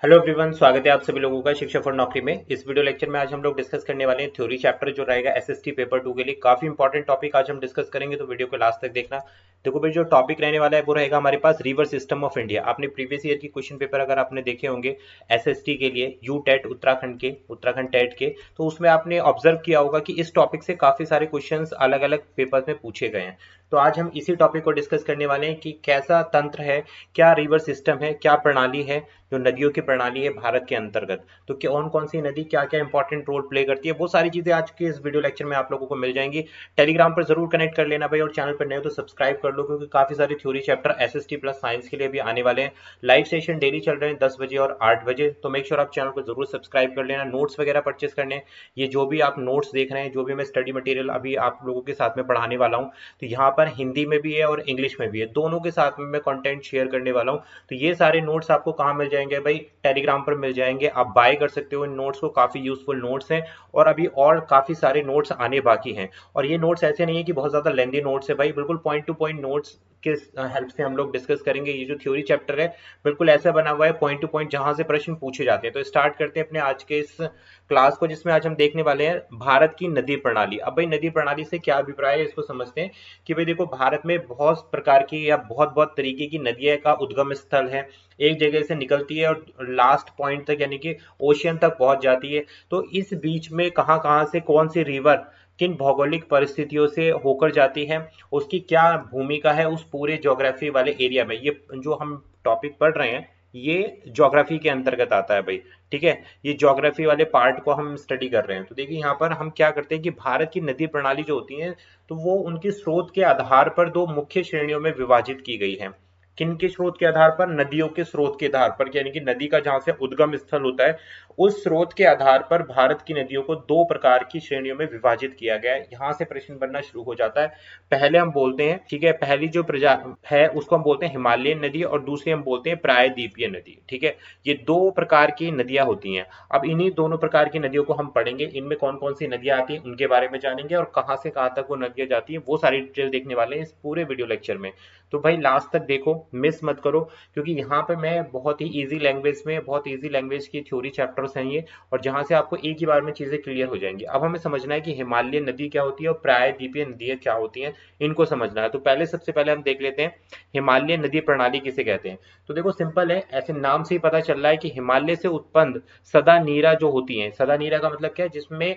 Hello everyone, स्वागत है आप सभी लोगों का शिक्षा फॉर नौकरी में। इस वीडियो लेक्चर में आज हम लोग डिस्कस करने वाले हैं थ्योरी चैप्टर जो रहेगा एसएसटी पेपर 2 के लिए। काफी इंपॉर्टेंट टॉपिक आज हम डिस्कस करेंगे, तो वीडियो को लास्ट तक देखना। देखो भाई, जो टॉपिक रहने वाला है वो रहेगा हमारे पास रिवर सिस्टम ऑफ इंडिया। आपने प्रीवियस ईयर की क्वेश्चन पेपर अगर आपने देखे होंगे एसएसटी के लिए, यू टेट उत्तराखंड टेट के, तो उसमें आपने ऑब्जर्व किया होगा कि इस टॉपिक से काफी सारे क्वेश्चन अलग अलग पेपर में पूछे गए हैं। तो आज हम इसी टॉपिक को डिस्कस करने वाले हैं कि कैसा तंत्र है, क्या रिवर सिस्टम है, क्या प्रणाली है जो नदियों की प्रणाली है भारत के अंतर्गत। तो कौन कौन सी नदी क्या क्या इंपॉर्टेंट रोल प्ले करती है, वो सारी चीजें आज के इस वीडियो लेक्चर में आप लोगों को मिल जाएंगी। टेलीग्राम पर जरूर कनेक्ट कर लेना भाई, और चैनल पर नए हो तो सब्सक्राइब कर लो, क्योंकि काफी सारे theory chapter SST plus science के लिए भी आने वाले हैं। लाइव सेशन डेली चल रहे हैं 10 बजे और 8 बजे, तो मेक श्योर आप चैनल को जरूर सब्सक्राइब कर लेना। नोट्स वगैरह परचेस करने हैं, ये जो भी आप नोट्स देख रहे हैं, जो भी मैं स्टडी मटेरियल अभी आप लोगों के साथ में पढ़ाने वाला हूँ, तो यहाँ पर हिंदी में भी है और इंग्लिश में भी है, दोनों के साथ में मैं कंटेंट शेयर करने वाला हूँ। तो ये सारे नोट्स आपको कहाँ मिल जाएंगे भाई? टेलीग्राम पर मिल जाएंगे। आप बाय कर सकते हो इन नोट्स को, काफी यूजफुल नोट्स हैं और अभी और काफी सारे नोट्स आने बाकी हैं। और ये नोट्स ऐसे नहीं है कि बहुत ज्यादा लेंदी नोट्स है भाई, बिल्कुल पॉइंट टू पॉइंट नोट्स के हेल्प से हम लोग डिस्कस करेंगे। ये जो थ्योरी चैप्टर है बिल्कुल ऐसा बना हुआ है पॉइंट टू पॉइंट, जहां से प्रश्न पूछे जाते हैं। तो स्टार्ट करते हैं अपने आज के इस क्लास को, जिसमें आज हम देखने वाले हैं भारत की नदी प्रणाली। अब भाई नदी प्रणाली से क्या अभिप्राय है, इसको समझते हैं कि भाई देखो, भारत में बहुत प्रकार की या बहुत बहुत तरीके की नदियां का उद्गम स्थल है। एक जगह से निकलती है और लास्ट पॉइंट तक यानी कि ओशियन तक पहुंच जाती है। तो इस बीच में कहाँ कहाँ से कौन सी रिवर किन भौगोलिक परिस्थितियों से होकर जाती है, उसकी क्या भूमिका है उस पूरे ज्योग्राफी वाले एरिया में। ये जो हम टॉपिक पढ़ रहे हैं ये ज्योग्राफी के अंतर्गत आता है भाई, ठीक है। ये ज्योग्राफी वाले पार्ट को हम स्टडी कर रहे हैं। तो देखिए यहाँ पर हम क्या करते हैं कि भारत की नदी प्रणाली जो होती है, तो वो उनके स्रोत के आधार पर दो मुख्य श्रेणियों में विभाजित की गई है। किन के स्रोत के आधार पर? नदियों के स्रोत के आधार पर, यानी कि नदी का जहां से उद्गम स्थल होता है उस स्रोत के आधार पर भारत की नदियों को दो प्रकार की श्रेणियों में विभाजित किया गया है। यहाँ से प्रश्न बनना शुरू हो जाता है। पहले हम बोलते हैं, ठीक है, पहली जो प्रजा है उसको हम बोलते हैं हिमालयन नदी, और दूसरी हम बोलते हैं प्रायद्वीपीय नदी, ठीक है। ये दो प्रकार की नदियां होती हैं। अब इन्हीं दोनों प्रकार की नदियों को हम पढ़ेंगे, इनमें कौन कौन सी नदियां आती हैं उनके बारे में जानेंगे, और कहां से कहां तक वो नदियां जाती हैं वो सारी डिटेल देखने वाले हैं इस पूरे वीडियो लेक्चर में। तो भाई लास्ट तक देखो, मिस मत करो, क्योंकि यहाँ पे मैं बहुत ही इजी लैंग्वेज में, बहुत इजी लैंग्वेज की थ्योरी चैप्टर्स हैं ये, और जहां से आपको एक ही बार में चीजें क्लियर हो जाएंगी। अब हमें समझना है कि हिमालयन नदी क्या होती है और प्रायद्वीपीय नदियां क्या होती हैं, इनको समझना है। तो पहले सबसे पहले हम देख लेते हैं हिमालयन नदी प्रणाली किसे कहते हैं। तो देखो सिंपल है, ऐसे नाम से ही पता चल रहा है कि हिमालय से उत्पन्न सदा नीरा जो होती है, सदा नीरा का मतलब क्या है, जिसमें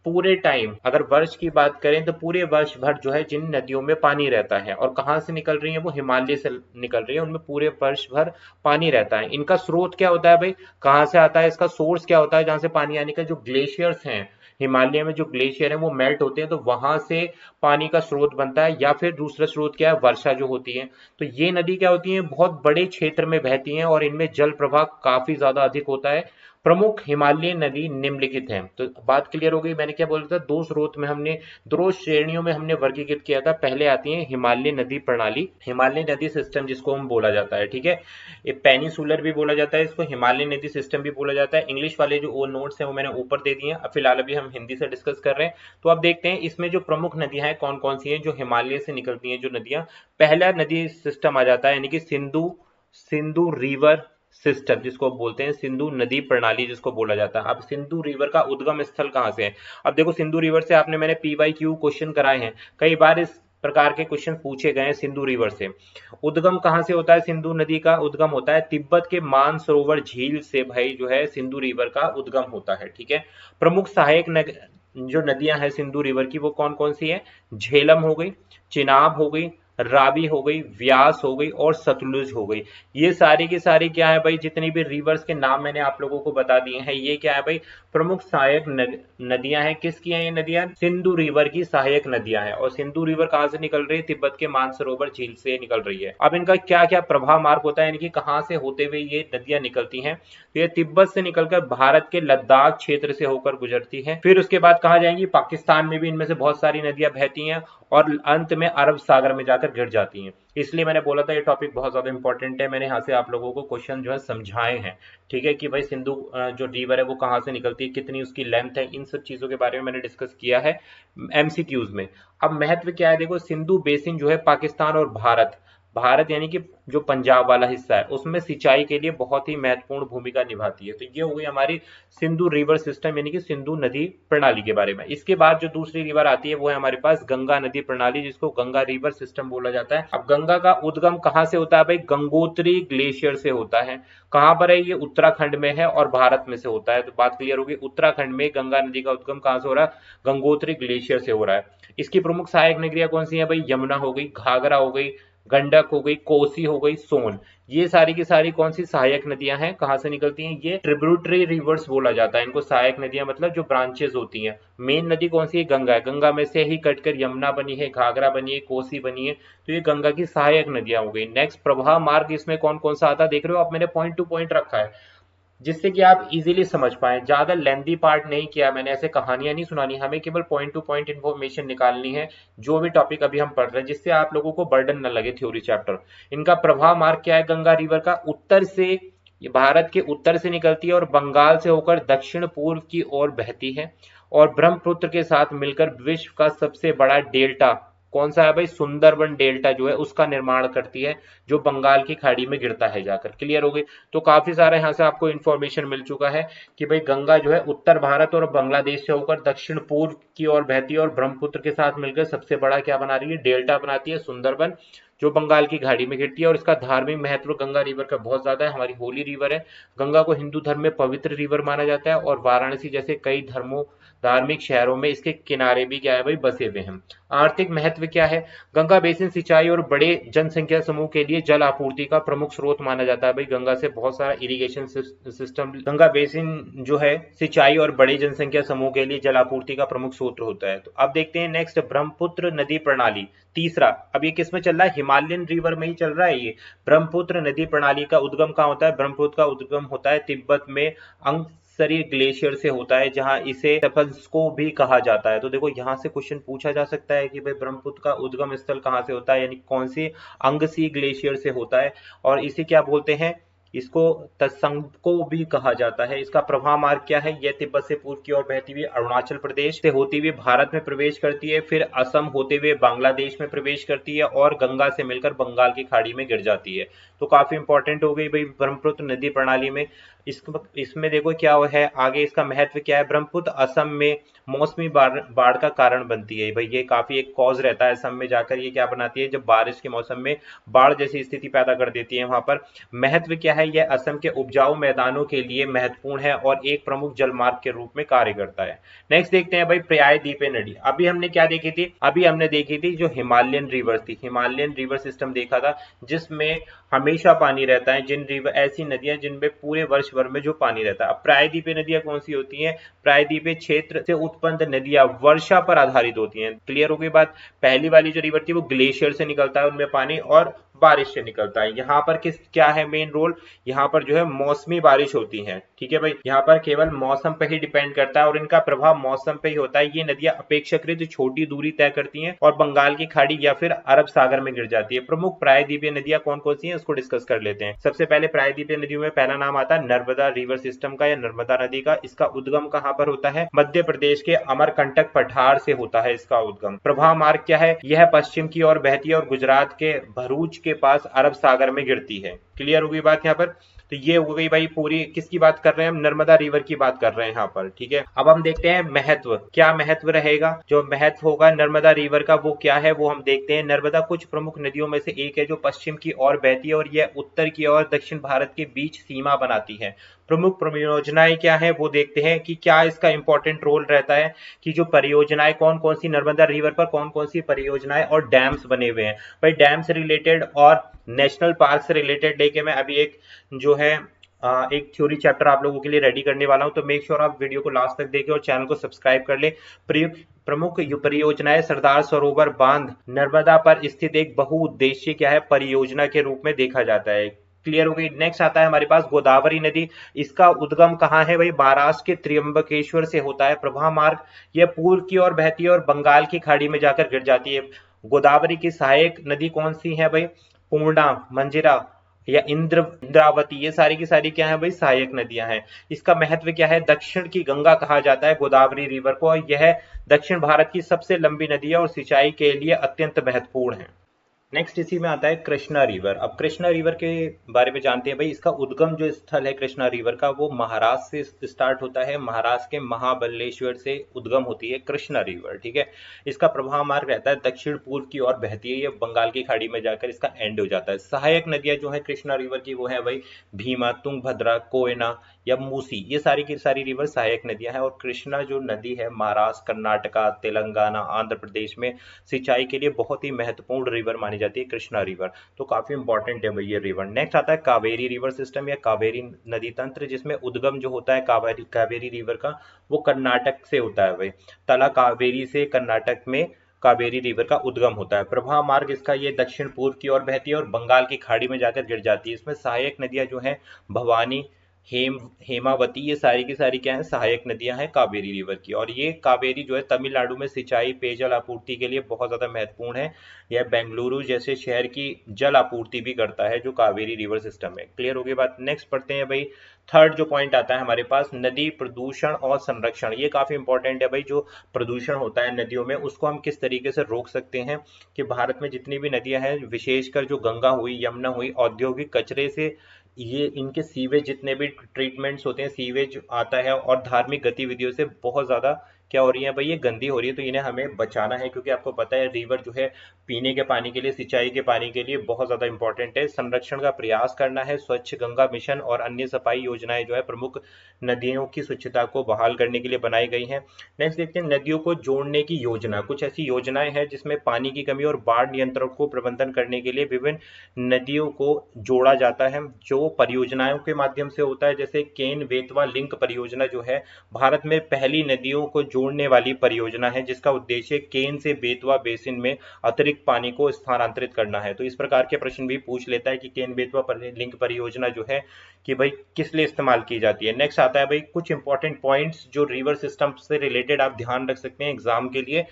पूरे टाइम, अगर वर्ष की बात करें तो पूरे वर्ष भर जो है जिन नदियों में पानी रहता है, और कहाँ से निकल रही है, वो हिमालय से निकल रही है, उनमें पूरे वर्ष भर पानी रहता है। इनका स्रोत क्या होता है भाई, कहाँ से आता है, इसका सोर्स क्या होता है, जहां से पानी आने का, जो ग्लेशियर्स हैं हिमालय में, जो ग्लेशियर है वो मेल्ट होते हैं, तो वहां से पानी का स्रोत बनता है। या फिर दूसरा स्रोत क्या है, वर्षा जो होती है। तो ये नदी क्या होती है, बहुत बड़े क्षेत्र में बहती हैं और इनमें जल प्रवाह काफी ज्यादा अधिक होता है। प्रमुख हिमालयी नदी निम्नलिखित हैं। तो बात क्लियर हो गई, मैंने क्या बोला था, दो स्रोत में हमने, दो श्रेणियों में हमने वर्गीकृत किया था। पहले आती है हिमालय नदी प्रणाली, हिमालय नदी सिस्टम जिसको हम बोला जाता है, ठीक है। ये पेनिसुलर भी बोला जाता है, इसको हिमालय नदी सिस्टम भी बोला जाता है। इंग्लिश वाले जो वो नोट्स हैं वो मैंने ऊपर दे दिए हैं। अब फिलहाल अभी हम हिंदी से डिस्कस कर रहे हैं। तो अब देखते हैं इसमें जो प्रमुख नदियां हैं कौन कौन सी हैं, जो हिमालय से निकलती हैं जो नदियां। पहला नदी सिस्टम आ जाता है, यानी कि सिंधु, सिंधु रिवर सिस्टम जिसको बोलते हैं, सिंधु नदी प्रणाली जिसको बोला जाता है। अब सिंधु रिवर का उद्गम स्थल कहां से है? अब देखो सिंधु रिवर से आपने, मैंने PYQ क्वेश्चन कराए हैं, कई बार इस प्रकार के क्वेश्चन पूछे गए हैं। सिंधु रिवर से उद्गम कहां से होता है? सिंधु नदी का उद्गम होता है तिब्बत के मानसरोवर झील से भाई, जो है सिंधु रिवर का उद्गम होता है, ठीक है। प्रमुख सहायक जो नदियां हैं सिंधु रिवर की, वो कौन कौन सी है? झेलम हो गई, चिनाब हो गई, रावी हो गई, व्यास हो गई और सतलुज हो गई। ये सारी की सारी क्या है भाई, जितनी भी रिवर्स के नाम मैंने आप लोगों को बता दिए हैं, ये क्या है भाई, प्रमुख सहायक नदियां हैं। किसकी हैं ये नदियां? सिंधु रिवर की सहायक नदियां हैं। और सिंधु रिवर कहां से निकल रही है? तिब्बत के मानसरोवर झील से निकल रही है। अब इनका क्या क्या प्रभाव मार्ग होता है, यानी कि कहां से होते हुए ये नदियां निकलती हैं? तो ये तिब्बत से निकलकर भारत के लद्दाख क्षेत्र से होकर गुजरती है। फिर उसके बाद कहा जाएंगी, पाकिस्तान में भी इनमें से बहुत सारी नदियां बहती हैं और अंत में अरब सागर में जाकर गिर जाती हैं। इसलिए मैंने बोला था ये टॉपिक बहुत ज्यादा इंपॉर्टेंट है। मैंने यहाँ से आप लोगों को क्वेश्चन जो है समझाए हैं, ठीक है, कि भाई सिंधु जो रिवर है वो कहाँ से निकलती है, कितनी उसकी लेंथ है, इन सब चीजों के बारे में मैंने डिस्कस किया है MCQs में। अब महत्व क्या है, देखो सिंधु बेसिन जो है पाकिस्तान और भारत, भारत यानी कि जो पंजाब वाला हिस्सा है उसमें सिंचाई के लिए बहुत ही महत्वपूर्ण भूमिका निभाती है। तो ये हो गई हमारी सिंधु रिवर सिस्टम यानी कि सिंधु नदी प्रणाली के बारे में। इसके बाद जो दूसरी रिवर आती है वो है हमारे पास गंगा नदी प्रणाली, जिसको गंगा रिवर सिस्टम बोला जाता है। अब गंगा का उद्गम कहाँ से होता है भाई? गंगोत्री ग्लेशियर से होता है। कहाँ पर है ये? उत्तराखंड में है और भारत में से होता है। तो बात क्लियर होगी, उत्तराखंड में गंगा नदी का उद्गम कहाँ से हो रहा है? गंगोत्री ग्लेशियर से हो रहा है। इसकी प्रमुख सहायक नदियां कौन सी हैं भाई? यमुना हो गई, घाघरा हो गई, गंडक हो गई, कोसी हो गई, सोन। ये सारी की सारी कौन सी सहायक नदियां हैं? कहाँ से निकलती हैं? ये ट्रिब्यूटरी रिवर्स बोला जाता है इनको। सहायक नदियां मतलब जो ब्रांचेस होती हैं। मेन नदी कौन सी है? गंगा है। गंगा में से ही कटकर यमुना बनी है, घाघरा बनी है, कोसी बनी है। तो ये गंगा की सहायक नदियां हो गई। नेक्स्ट प्रवाह मार्ग, इसमें कौन कौन सा आता है देख रहे हो आप? मैंने पॉइंट टू पॉइंट रखा है जिससे कि आप इजीली समझ पाए। ज्यादा लेंदी पार्ट नहीं किया मैंने, ऐसे कहानियां नहीं सुनानी, हमें केवल पॉइंट टू पॉइंट इन्फॉर्मेशन निकालनी है जो भी टॉपिक अभी हम पढ़ रहे हैं, जिससे आप लोगों को बर्डन न लगे थ्योरी चैप्टर। इनका प्रवाह मार्ग क्या है गंगा रिवर का? उत्तर से, ये भारत के उत्तर से निकलती है और बंगाल से होकर दक्षिण पूर्व की ओर बहती है और ब्रह्मपुत्र के साथ मिलकर विश्व का सबसे बड़ा डेल्टा कौन सा है भाई? सुंदरबन डेल्टा जो है उसका निर्माण करती है, जो बंगाल की खाड़ी में गिरता है जाकर। क्लियर हो गई? तो काफी सारा यहाँ से आपको इन्फॉर्मेशन मिल चुका है कि भाई गंगा जो है उत्तर भारत और बांग्लादेश से होकर दक्षिण पूर्व की ओर बहती है और ब्रह्मपुत्र के साथ मिलकर सबसे बड़ा क्या बना रही है? डेल्टा बनाती है, सुंदरबन, जो बंगाल की खाड़ी में गिरती है। और इसका धार्मिक महत्व गंगा रिवर का बहुत ज्यादा है, हमारी होली रिवर है। गंगा को हिंदू धर्म में पवित्र रिवर माना जाता है और वाराणसी जैसे कई धर्मों धार्मिक शहरों में इसके किनारे भी क्या है भाई? बसे हुए हैं। आर्थिक महत्व क्या है? गंगा बेसिन सिंचाई और बड़े जनसंख्या समूह के लिए जल आपूर्ति का प्रमुख स्रोत माना जाता है। भाई गंगा से बहुत सारा इरिगेशन सिस्टम, गंगा बेसिन जो है सिंचाई और बड़े जनसंख्या समूह के लिए जल आपूर्ति का प्रमुख स्रोत होता है। तो अब देखते हैं नेक्स्ट, ब्रह्मपुत्र नदी प्रणाली तीसरा। अब ये किस में चल रहा है? हिमालयन रिवर में ही चल रहा है ये। ब्रह्मपुत्र नदी प्रणाली का उद्गम कहाँ होता है? ब्रह्मपुत्र का उद्गम होता है तिब्बत में अंगसरी ग्लेशियर से होता है, जहां इसे को भी कहा जाता है। तो देखो यहाँ से क्वेश्चन पूछा जा सकता है कि भाई ब्रह्मपुत्र का उद्गम स्थल कहाँ से होता है, यानी कौन सी अंगसी ग्लेशियर से होता है और इसे क्या बोलते हैं? इसको तत्संको भी कहा जाता है। इसका प्रवाह मार्ग क्या है? यह तिब्बत से पूर्व की ओर बहती हुई अरुणाचल प्रदेश से होती हुई भारत में प्रवेश करती है, फिर असम होते हुए बांग्लादेश में प्रवेश करती है और गंगा से मिलकर बंगाल की खाड़ी में गिर जाती है। तो काफी इंपॉर्टेंट हो गई भाई ब्रह्मपुत्र नदी प्रणाली में। इसमें देखो क्या है आगे, इसका महत्व क्या है? ब्रह्मपुत्र असम में मौसमी बाढ़ का कारण बनती है भाई। ये काफी एक कॉज रहता है असम में जाकर, ये क्या बनाती है? जब बारिश के मौसम में बाढ़ जैसी स्थिति पैदा कर देती है वहां पर। महत्व क्या है? यह असम के उपजाऊ मैदानों के लिए महत्वपूर्ण है और एक प्रमुख जलमार्ग के रूप में कार्य करता है। नेक्स्ट देखते हैं भाई प्रायद्वीपीय नदी। अभी हमने क्या देखी थी? अभी हमने देखी थी जो हिमालयन रिवर थी, हिमालयन रिवर सिस्टम देखा था जिसमें हमेशा पानी रहता है। जिन रिवर, ऐसी नदियां जिनमें पूरे वर्ष भर में जो पानी रहता है। अब प्रायद्वीपीय नदियां कौन सी होती हैं? प्रायद्वीपीय क्षेत्र से उत्पन्न नदियां वर्षा पर आधारित होती हैं। क्लियर हो गई बात? पहली वाली जो रिवर थी वो ग्लेशियर से निकलता है उनमें पानी और बारिश से निकलता है। यहाँ पर क्या है मेन रोल? यहाँ पर जो है मौसमी बारिश होती है। ठीक है भाई, यहाँ पर केवल मौसम पे ही डिपेंड करता है और इनका प्रभाव मौसम पे ही होता है। ये नदियां अपेक्षाकृत छोटी दूरी तय करती हैं और बंगाल की खाड़ी या फिर अरब सागर में गिर जाती है। प्रमुख प्रायद्वीपीय नदियां कौन कौन सी हैं उसको डिस्कस कर लेते हैं। सबसे पहले प्रायद्वीपीय नदियों में पहला नाम आता है नर्मदा रिवर सिस्टम का या नर्मदा नदी का। इसका उद्गम कहाँ पर होता है? मध्य प्रदेश के अमरकंटक पठार से होता है इसका उद्गम। प्रवाह मार्ग क्या है? यह पश्चिम की ओर बहती है और गुजरात के भरूच के पास अरब सागर में गिरती है। क्लियर हो गई बात यहाँ पर? तो ये हो गई भाई पूरी, किसकी बात कर रहे हैं हम? नर्मदा रिवर की बात कर रहे हैं यहाँ पर। ठीक है, अब हम देखते हैं महत्व, क्या महत्व रहेगा? जो महत्व होगा नर्मदा रिवर का वो क्या है वो हम देखते हैं। नर्मदा कुछ प्रमुख नदियों में से एक है जो पश्चिम की ओर बहती है और यह उत्तर की ओर दक्षिण भारत के बीच सीमा बनाती है। प्रमुख परियोजनाएं क्या है वो देखते हैं कि क्या इसका इंपॉर्टेंट रोल रहता है कि जो परियोजनाएं कौन कौन सी नर्मदा रिवर पर कौन कौन सी परियोजनाएं और डैम्स बने हुए हैं। भाई डैम से रिलेटेड और नेशनल पार्क से रिलेटेड लेके मैं अभी एक जो है एक थ्योरी चैप्टर आप लोगों के लिए रेडी करने वाला हूं, तो मेक श्योर आप वीडियो को लास्ट तक देखें और चैनल को सब्सक्राइब कर ले। प्रमुख परियोजनाएं सरदार सरोवर बांध नर्मदा पर स्थित एक बहुउद्देशीय क्या है परियोजना के रूप में देखा जाता है। क्लियर हो गई? नेक्स्ट आता है हमारे पास गोदावरी नदी। इसका उद्गम कहाँ है भाई? महाराष्ट्र के त्र्यंबकेश्वर से होता है। प्रवाह मार्ग यह पूर्व की ओर बहती है और बंगाल की खाड़ी में जाकर गिर जाती है। गोदावरी की सहायक नदी कौन सी है भाई? पूर्णा, मंजिरा या इंद्रावती, ये सारी की सारी क्या है भाई? सहायक नदियां हैं। इसका महत्व क्या है? दक्षिण की गंगा कहा जाता है गोदावरी रिवर को। यह दक्षिण भारत की सबसे लंबी नदी है और सिंचाई के लिए अत्यंत महत्वपूर्ण है। नेक्स्ट इसी में आता है कृष्णा रिवर। अब कृष्णा रिवर के बारे में जानते हैं भाई। इसका उद्गम जो स्थल है कृष्णा रिवर का, वो महाराष्ट्र से स्टार्ट होता है। महाराष्ट्र के महाबलेश्वर से उद्गम होती है कृष्णा रिवर, ठीक है। इसका प्रवाह मार्ग रहता है दक्षिण पूर्व की ओर बहती है, ये बंगाल की खाड़ी में जाकर इसका एंड हो जाता है। सहायक नदियां जो है कृष्णा रिवर की वो है भाई भीमा, तुंगभद्रा, कोयना या मूसी, ये सारी की सारी रिवर सहायक नदियां हैं। और कृष्णा जो नदी है महाराष्ट्र, कर्नाटका, तेलंगाना, आंध्र प्रदेश में सिंचाई के लिए बहुत ही महत्वपूर्ण रिवर मानी जाती है कृष्णा रिवर। तो काफी इंपॉर्टेंट है भाई ये रिवर। नेक्स्ट आता है कावेरी रिवर सिस्टम या कावेरी नदी तंत्र, जिसमें उद्गम जो होता है कावेरी रिवर का वो कर्नाटक से होता है भाई। तला कावेरी से कर्नाटक में कावेरी रिवर का उद्गम होता है। प्रवाह मार्ग इसका ये दक्षिण पूर्व की ओर बहती है और बंगाल की खाड़ी में जाकर गिर जाती है। इसमें सहायक नदियां जो है भवानी, हेमावती, ये सारी की सारी क्या है, सहायक नदियां हैं कावेरी रिवर की। और ये कावेरी जो है तमिलनाडु में सिंचाई पेयजल आपूर्ति के लिए बहुत ज्यादा महत्वपूर्ण है। यह बेंगलुरु जैसे शहर की जल आपूर्ति भी करता है जो कावेरी रिवर सिस्टम है। क्लियर हो गई बात। नेक्स्ट पढ़ते हैं भाई। थर्ड जो पॉइंट आता है हमारे पास, नदी प्रदूषण और संरक्षण। ये काफी इंपॉर्टेंट है भाई। जो प्रदूषण होता है नदियों में उसको हम किस तरीके से रोक सकते हैं, कि भारत में जितनी भी नदियां हैं, विशेषकर जो गंगा हुई, यमुना हुई, औद्योगिक कचरे से ये इनके सीवेज जितने भी ट्रीटमेंट्स होते हैं, सीवेज आता है और धार्मिक गतिविधियों से बहुत ज्यादा क्या हो रही है भाई, ये गंदी हो रही है। तो इन्हें हमें बचाना है, क्योंकि आपको पता है रिवर जो है पीने के पानी के लिए, सिंचाई के पानी के लिए बहुत ज्यादा इंपॉर्टेंट है। संरक्षण का प्रयास करना है। स्वच्छ गंगा मिशन और अन्य सफाई योजनाएं जो है प्रमुख नदियों की स्वच्छता को बहाल करने के लिए बनाई गई हैं। नेक्स्ट देखते हैं नदियों को जोड़ने की योजना। कुछ ऐसी योजनाएं हैं जिसमें पानी की कमी और बाढ़ नियंत्रण को प्रबंधन करने के लिए विभिन्न नदियों को जोड़ा जाता है, जो परियोजनाओं के माध्यम से होता है। जैसे केन बेतवा लिंक परियोजना जो है भारत में पहली नदियों को जोड़ने वाली परियोजना है, जिसका उद्देश्य केन से बेतवा बेसिन में अतिरिक्त पानी को स्थानांतरित करना है। तो इस प्रकार के प्रश्न भी पूछ लेता है कि केन बेतवा लिंक परियोजना जो है कि भाई किस लिए इस्तेमाल की जाती है। नेक्स्ट आता है भाई कुछ इंपॉर्टेंट पॉइंट्स जो रिवर सिस्टम से रिलेटेड आप ध्यान रख सकते हैं एग्जाम के लिए,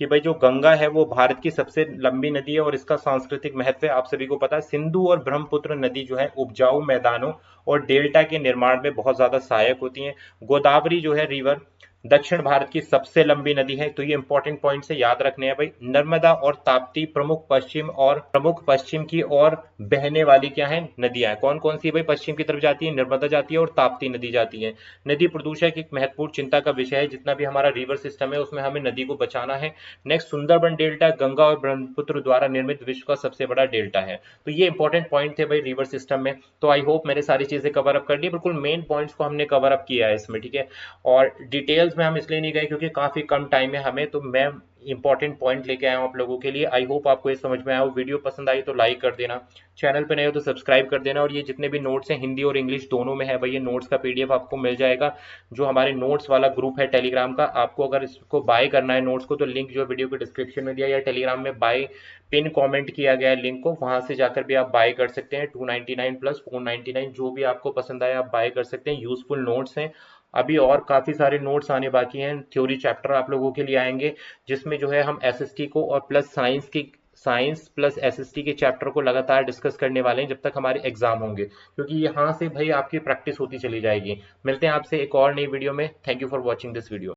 कि भाई जो गंगा है वो भारत की सबसे लंबी नदी है और इसका सांस्कृतिक महत्व है, आप सभी को पता है। सिंधु और ब्रह्मपुत्र नदी जो है उपजाऊ मैदानों और डेल्टा के निर्माण में बहुत ज्यादा सहायक होती है। गोदावरी जो है रिवर दक्षिण भारत की सबसे लंबी नदी है। तो ये इंपॉर्टेंट पॉइंट से याद रखने हैं भाई। नर्मदा और ताप्ती प्रमुख पश्चिम की ओर बहने वाली क्या है, नदियां। कौन कौन सी भाई पश्चिम की तरफ जाती है, नर्मदा जाती है और ताप्ती नदी जाती है। नदी प्रदूषण एक महत्वपूर्ण चिंता का विषय है। जितना भी हमारा रिवर सिस्टम है उसमें हमें नदी को बचाना है। नेक्स्ट सुंदरबन डेल्टा गंगा और ब्रह्मपुत्र द्वारा निर्मित विश्व का सबसे बड़ा डेल्टा है। तो ये इंपॉर्टेंट पॉइंट थे भाई रिवर सिस्टम में। तो आई होप मैंने सारी चीजें कवर अप कर ली, बिल्कुल मेन पॉइंट्स को हमने कवर अप किया है इसमें, ठीक है। और डिटेल्स में हम इसलिए नहीं गए क्योंकि काफी कम टाइम है हमें, तो मैं इंपॉर्टेंट पॉइंट लेके आया हूं आप लोगों के लिए। आई होप आपको ये समझ में आया हो। वीडियो पसंद आई तो लाइक कर देना, चैनल पे नए हो तो सब्सक्राइब कर देना। और ये जितने भी नोट्स हैं हिंदी और इंग्लिश दोनों में है भाई, ये नोट्स का पीडीएफ आपको मिल जाएगा। जो हमारे नोट्स वाला ग्रुप है टेलीग्राम का, आपको अगर इसको बाय करना है नोट्स को, तो लिंक जो वीडियो के डिस्क्रिप्शन में दिया या टेलीग्राम में बाय पिन कमेंट किया गया है लिंक को, वहां से जाकर भी आप बाय कर सकते हैं। 299 प्लस 499 जो भी आपको पसंद आए आप बाय कर सकते हैं। यूजफुल नोट्स हैं। अभी और काफी सारे नोट्स आने बाकी हैं। थ्योरी चैप्टर आप लोगों के लिए आएंगे, जिसमें जो है हम एसएसटी को और प्लस साइंस प्लस एसएसटी के चैप्टर को लगातार डिस्कस करने वाले हैं जब तक हमारे एग्जाम होंगे, क्योंकि यहाँ से भाई आपकी प्रैक्टिस होती चली जाएगी। मिलते हैं आपसे एक और नई वीडियो में। Thank you for watching this video.